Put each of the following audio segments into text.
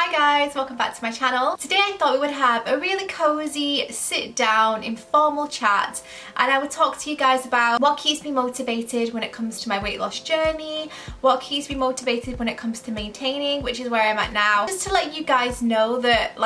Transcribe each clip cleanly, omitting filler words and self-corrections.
Hi guys, welcome back to my channel. Today I thought we would have a really cozy, sit down, informal chat, and I would talk to you guys about what keeps me motivated when it comes to my weight loss journey, what keeps me motivated when it comes to maintaining, which is where I'm at now. Just to let you guys know that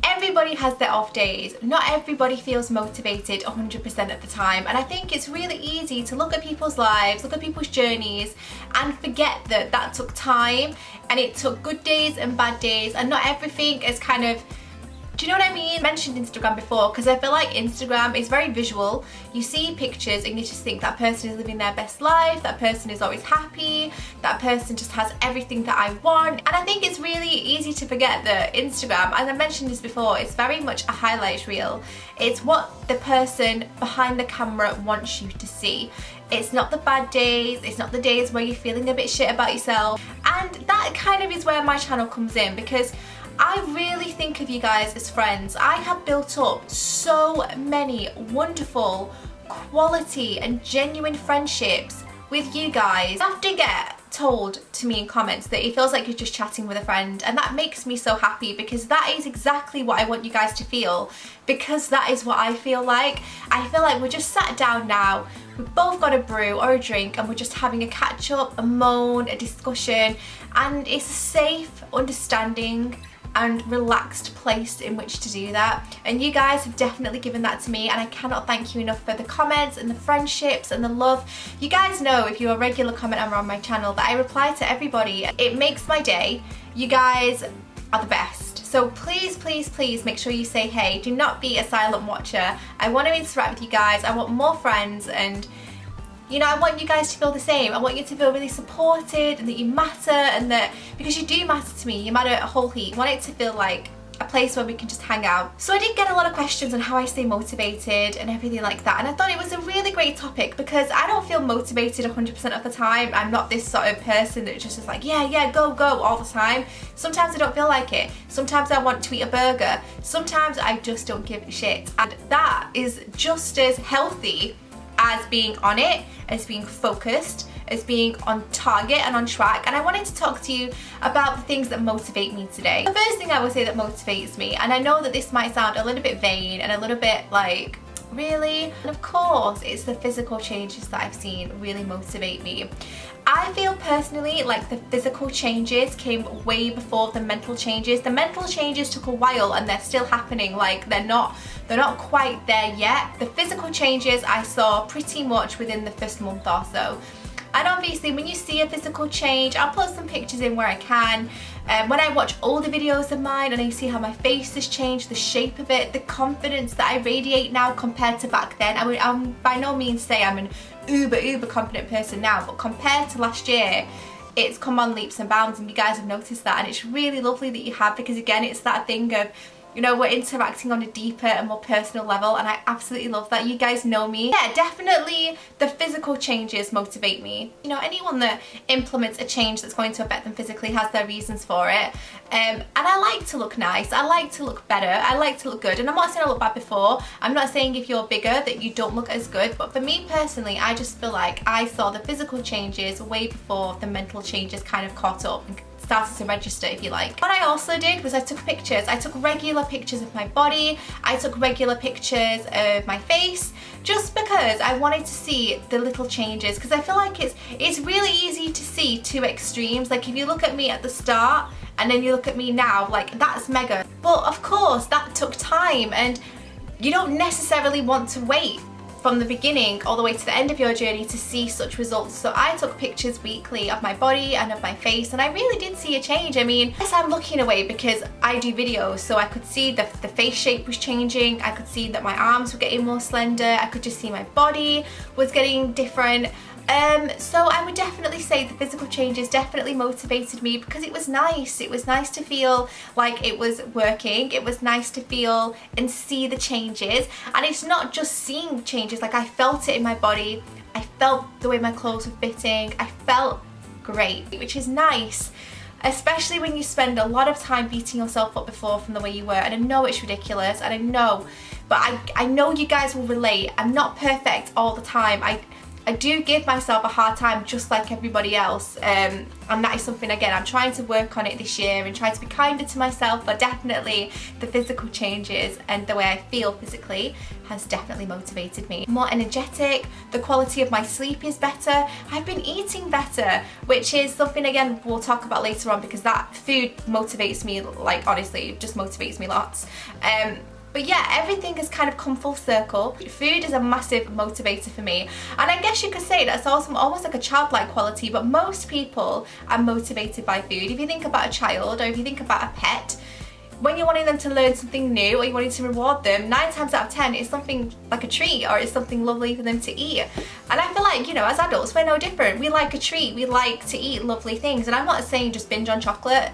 everybody has their off days. Not everybody feels motivated 100% of the time, and I think it's really easy to look at people's lives, look at people's journeys and forget that that took time and it took good days and bad days, and not everything is kind of, do you know what I mean? I mentioned Instagram before because I feel like Instagram is very visual. You see pictures and you just think that person is living their best life, that person is always happy, that person just has everything that I want. And I think it's really easy to forget that Instagram, as I mentioned this before, it's very much a highlight reel. It's what the person behind the camera wants you to see. It's not the bad days, it's not the days where you're feeling a bit shit about yourself. And that kind of is where my channel comes in, because I really think of you guys as friends. I have built up so many wonderful, quality and genuine friendships with you guys. I often get told to me in comments that it feels like you're just chatting with a friend, and that makes me so happy because that is exactly what I want you guys to feel, because that is what I feel like. I feel like we're just sat down now, we've both got a brew or a drink and we're just having a catch up, a moan, a discussion, and it's a safe, understanding and relaxed place in which to do that. And you guys have definitely given that to me, and I cannot thank you enough for the comments and the friendships and the love. You guys know, if you're a regular commenter on my channel, that I reply to everybody. It makes my day. You guys are the best. So please, please, please make sure you say hey. Do not be a silent watcher. I want to interact with you guys. I want more friends, and you know, I want you guys to feel the same. I want you to feel really supported and that you matter, and that because you do matter to me, you matter a whole heap. I want it to feel like a place where we can just hang out. So I did get a lot of questions on how I stay motivated and everything like that, and I thought it was a really great topic because I don't feel motivated 100% of the time. I'm not this sort of person that just is like, yeah, go all the time. Sometimes I don't feel like it. Sometimes I want to eat a burger. Sometimes I just don't give a shit. And that is just as healthy as being on it, as being focused, as being on target and on track. And I wanted to talk to you about the things that motivate me today. The first thing I would say that motivates me, and I know that this might sound a little bit vain and a little bit like, really? And of course, it's the physical changes that I've seen really motivate me. I feel personally like the physical changes came way before the mental changes. The mental changes took a while and they're still happening. Like they're not quite there yet. The physical changes I saw pretty much within the first month or so. And obviously when you see a physical change, I'll put some pictures in where I can. When I watch older videos of mine and I see how my face has changed, the shape of it, the confidence that I radiate now compared to back then. I mean, I'm by no means say I'm an uber confident person now, but compared to last year, it's come on leaps and bounds, and you guys have noticed that, and it's really lovely that you have, because again, it's that thing of, you know, we're interacting on a deeper and more personal level, and I absolutely love that. You guys know me. Yeah, definitely the physical changes motivate me. You know, anyone that implements a change that's going to affect them physically has their reasons for it. And I like to look nice, I like to look better, I like to look good. And I'm not saying I look bad before, I'm not saying if you're bigger that you don't look as good, but for me personally, I just feel like I saw the physical changes way before the mental changes kind of caught up and started to register, if you like. What I also did was I took pictures. I took regular pictures of my body, I took regular pictures of my face, just because I wanted to see the little changes, because I feel like it's really easy to see two extremes. Like if you look at me at the start and then you look at me now, like that's mega. But of course that took time, and you don't necessarily want to wait from the beginning all the way to the end of your journey to see such results. So I took pictures weekly of my body and of my face, and I really did see a change. I mean, yes, I'm looking away because I do videos, so I could see the face shape was changing, I could see that my arms were getting more slender, I could just see my body was getting different. So I would definitely say the physical changes definitely motivated me, because it was nice. It was nice to feel like it was working. It was nice to feel and see the changes. And it's not just seeing changes, like I felt it in my body. I felt the way my clothes were fitting. I felt great, which is nice. Especially when you spend a lot of time beating yourself up before from the way you were. And I know it's ridiculous, and I know, but I know you guys will relate. I'm not perfect all the time. I do give myself a hard time just like everybody else, and that is something, again, I'm trying to work on it this year and try to be kinder to myself. But definitely the physical changes and the way I feel physically has definitely motivated me. More energetic, the quality of my sleep is better, I've been eating better, which is something, again, we'll talk about later on, because that food motivates me, like honestly, it just motivates me lots. But yeah, everything has kind of come full circle. Food is a massive motivator for me. And I guess you could say that's also almost like a childlike quality, but most people are motivated by food. If you think about a child, or if you think about a pet, when you're wanting them to learn something new, or you're wanting to reward them, 9 times out of 10 it's something like a treat, or it's something lovely for them to eat. And I feel like, you know, as adults we're no different. We like a treat, we like to eat lovely things. And I'm not saying just binge on chocolate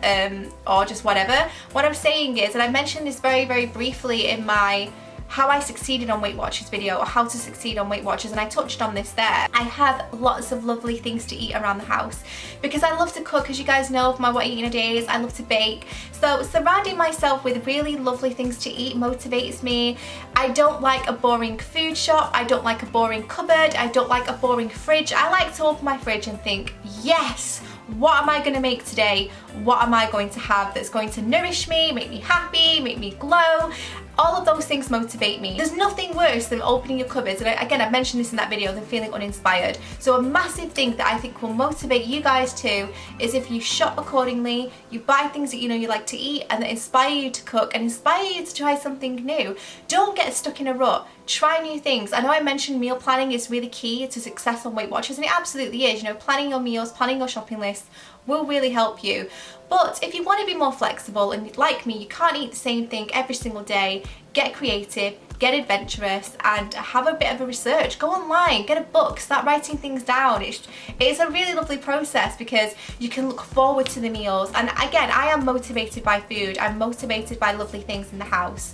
or just whatever. What I'm saying is, and I mentioned this very, very briefly in my how I succeeded on Weight Watchers video, or how to succeed on Weight Watchers, and I touched on this there. I have lots of lovely things to eat around the house because I love to cook, as you guys know from my What I Eat in a Days. I love to bake, so surrounding myself with really lovely things to eat motivates me. I don't like a boring food shop, I don't like a boring cupboard, I don't like a boring fridge. I like to open my fridge and think, yes, what am I going to make today? What am I going to have that's going to nourish me, make me happy, make me glow? All of those things motivate me. There's nothing worse than opening your cupboards, and again, I mentioned this in that video, than feeling uninspired. So a massive thing that I think will motivate you guys too is if you shop accordingly, you buy things that you know you like to eat and that inspire you to cook and inspire you to try something new. Don't get stuck in a rut. Try new things. I know I mentioned meal planning is really key to success on Weight Watchers, and it absolutely is. You know, planning your meals, planning your shopping list will really help you. But if you want to be more flexible, and like me, you can't eat the same thing every single day, get creative, get adventurous, and have a bit of a research. Go online, get a book, start writing things down. It's a really lovely process because you can look forward to the meals. And again, I am motivated by food. I'm motivated by lovely things in the house.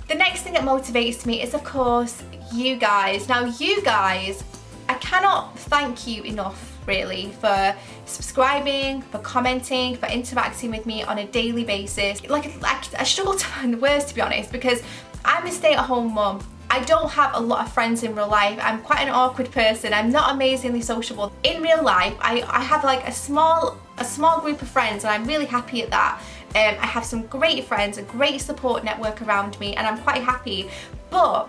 The next thing that motivates me is, of course, you guys. Now, you guys, I cannot thank you enough, really, for subscribing, for commenting, for interacting with me on a daily basis. Like I struggle to find the words, to be honest, because I'm a stay-at-home mum. I don't have a lot of friends in real life. I'm quite an awkward person. I'm not amazingly sociable. In real life, I have like a small group of friends, and I'm really happy at that. I have some great friends, a great support network around me, and I'm quite happy. But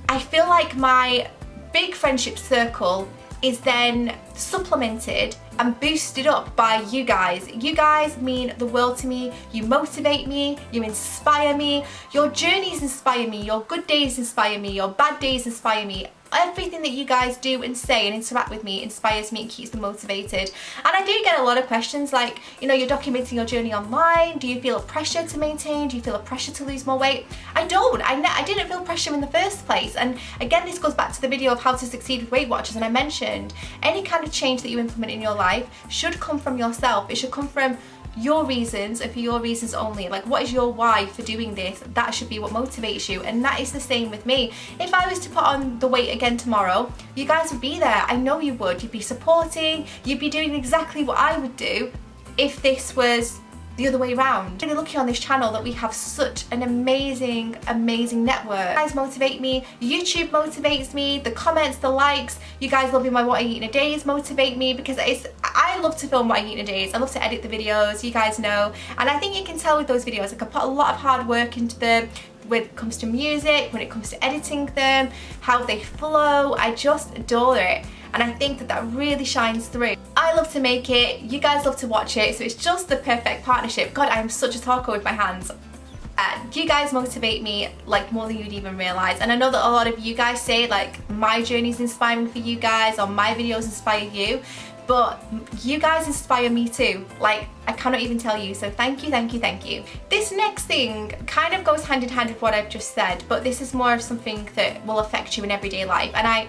I feel like my big friendship circle is then supplemented and boosted up by you guys. You guys mean the world to me. You motivate me, you inspire me. Your journeys inspire me, your good days inspire me, your bad days inspire me. Everything that you guys do and say and interact with me inspires me and keeps me motivated. And I do get a lot of questions like, you know, you're documenting your journey online. Do you feel a pressure to maintain? Do you feel a pressure to lose more weight? I don't. I didn't feel pressure in the first place. And again, this goes back to the video of how to succeed with Weight Watchers. And I mentioned any kind of change that you implement in your life should come from yourself. It should come from your reasons and for your reasons only. Like, what is your why for doing this? That should be what motivates you, and that is the same with me. If I was to put on the weight again tomorrow, you guys would be there. I know you would. You'd be supporting, you'd be doing exactly what I would do if this was the other way around. I'm really lucky on this channel that we have such an amazing network. You guys motivate me, YouTube motivates me, the comments, the likes, you guys loving my What I Eat in a Days motivate me, because I love to film What I Eat in a Days, I love to edit the videos, you guys know, and I think you can tell with those videos, like I put a lot of hard work into them when it comes to music, when it comes to editing them, how they flow. I just adore it. And I think that that really shines through. I love to make it, you guys love to watch it, so it's just the perfect partnership. God, I am such a talker with my hands. You guys motivate me like more than you'd even realise. And I know that a lot of you guys say like my journey is inspiring for you guys, or my videos inspire you, but you guys inspire me too. Like, I cannot even tell you, so thank you, thank you, thank you. This next thing kind of goes hand in hand with what I've just said, but this is more of something that will affect you in everyday life. And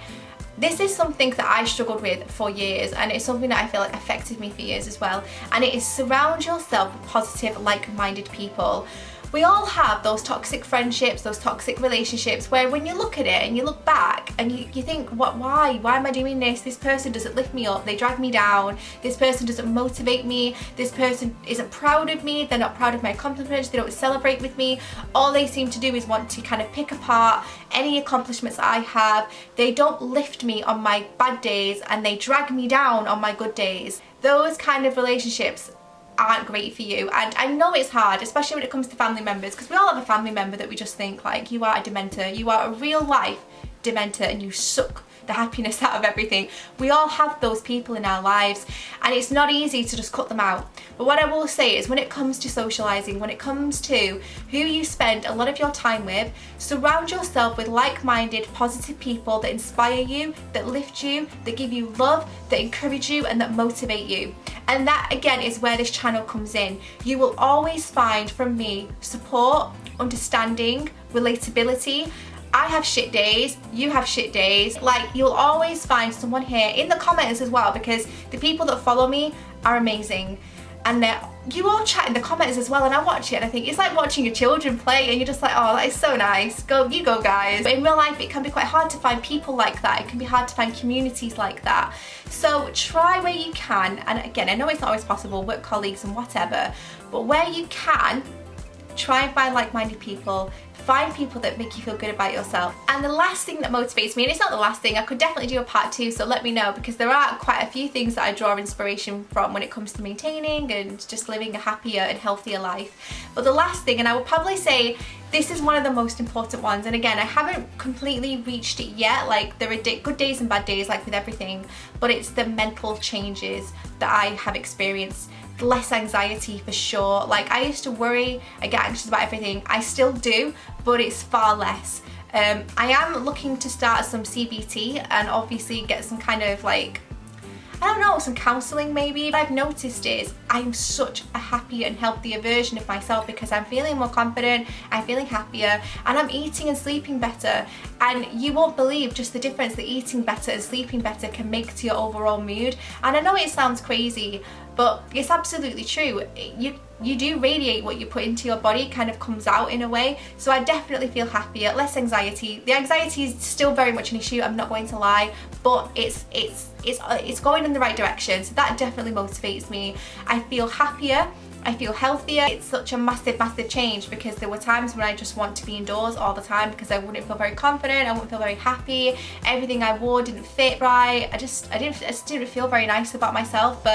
this is something that I struggled with for years, and it's something that I feel like affected me for years as well. And it is surround yourself with positive, like-minded people. We all have those toxic friendships, those toxic relationships where when you look at it and you look back and you think, why am I doing this? This person doesn't lift me up, they drag me down, this person doesn't motivate me, this person isn't proud of me, they're not proud of my accomplishments, they don't celebrate with me. All they seem to do is want to kind of pick apart any accomplishments that I have. They don't lift me on my bad days and they drag me down on my good days. Those kind of relationships aren't great for you, and I know it's hard, especially when it comes to family members, because we all have a family member that we just think like, you are a dementor, you are a real life dementor and you suck the happiness out of everything. We all have those people in our lives and it's not easy to just cut them out. But what I will say is when it comes to socializing, when it comes to who you spend a lot of your time with, surround yourself with like-minded, positive people that inspire you, that lift you, that give you love, that encourage you and that motivate you. And that again is where this channel comes in. You will always find from me support, understanding, relatability. I have shit days, you have shit days. Like, you'll always find someone here in the comments as well, because the people that follow me are amazing. And you all chat in the comments as well, and I watch it and I think it's like watching your children play and you're just like, oh, that is so nice. You go guys. But in real life it can be quite hard to find people like that. It can be hard to find communities like that. So try where you can, and again, I know it's not always possible, work colleagues and whatever, but where you can, try and find like-minded people. Find people that make you feel good about yourself. And the last thing that motivates me, and it's not the last thing, I could definitely do a part 2, so let me know, because there are quite a few things that I draw inspiration from when it comes to maintaining and just living a happier and healthier life. But the last thing, and I would probably say this is one of the most important ones, and again, I haven't completely reached it yet, like there are good days and bad days like with everything, but it's the mental changes that I have experienced. Less anxiety for sure. Like, I used to worry, I get anxious about everything, I still do, but it's far less. I am looking to start some CBT and obviously get some kind of like, I don't know, some counselling maybe. What I've noticed is I'm such a happier and healthier version of myself because I'm feeling more confident, I'm feeling happier, and I'm eating and sleeping better. And you won't believe just the difference that eating better and sleeping better can make to your overall mood. And I know it sounds crazy, but it's absolutely true. You do radiate what you put into your body, kind of comes out in a way. So I definitely feel happier, less anxiety. The anxiety is still very much an issue, I'm not going to lie, but it's going in the right direction. So that definitely motivates me. I feel happier, I feel healthier. It's such a massive, massive change, because there were times when I just want to be indoors all the time because I wouldn't feel very confident, I wouldn't feel very happy, everything I wore didn't fit right. I just didn't feel very nice about myself.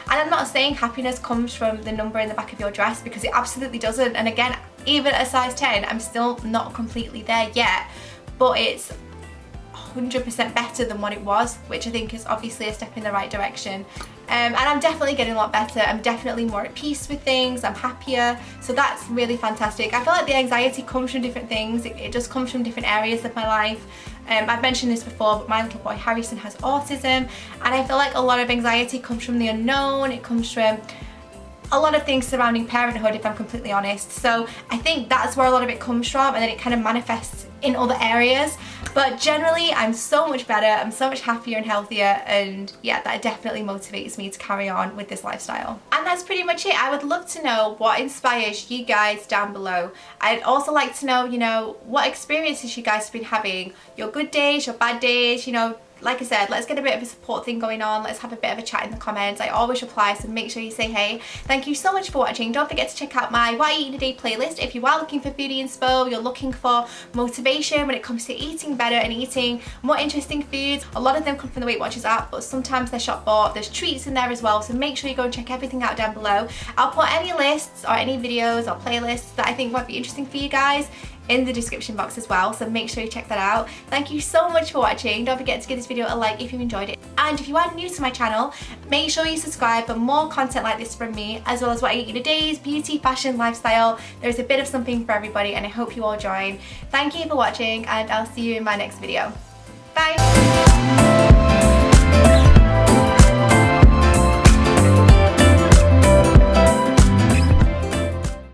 And I'm not saying happiness comes from the number in the back of your dress, because it absolutely doesn't. And again, even at a size 10, I'm still not completely there yet, but it's 100% better than what it was, which I think is obviously a step in the right direction. And I'm definitely getting a lot better. I'm definitely more at peace with things, I'm happier, so that's really fantastic. I feel like the anxiety comes from different things, it just comes from different areas of my life. I've mentioned this before, but my little boy Harrison has autism, and I feel like a lot of anxiety comes from the unknown, it comes from a lot of things surrounding parenthood, if I'm completely honest. So I think that's where a lot of it comes from, and then it kind of manifests in other areas. But generally, I'm so much better, I'm so much happier and healthier, and yeah, that definitely motivates me to carry on with this lifestyle. And that's pretty much it. I would love to know what inspires you guys down below. I'd also like to know, you know, what experiences you guys have been having, your good days, your bad days, you know. Like I said, let's get a bit of a support thing going on. Let's have a bit of a chat in the comments. I always reply, so make sure you say hey. Thank you so much for watching. Don't forget to check out my What I Eat in a Day playlist if you are looking for foodie inspo, you're looking for motivation when it comes to eating better and eating more interesting foods. A lot of them come from the Weight Watchers app, but sometimes they're shop bought. There's treats in there as well, so make sure you go and check everything out down below. I'll put any lists or any videos or playlists that I think might be interesting for you guys in the description box as well, so make sure you check that out. Thank you so much for watching. Don't forget to give this video a like if you enjoyed it, and if you are new to my channel, make sure you subscribe for more content like this from me, as well as What I Eat in a Day's beauty, fashion, lifestyle. There's a bit of something for everybody, and I hope you all join. Thank you for watching, and I'll see you in my next video. Bye!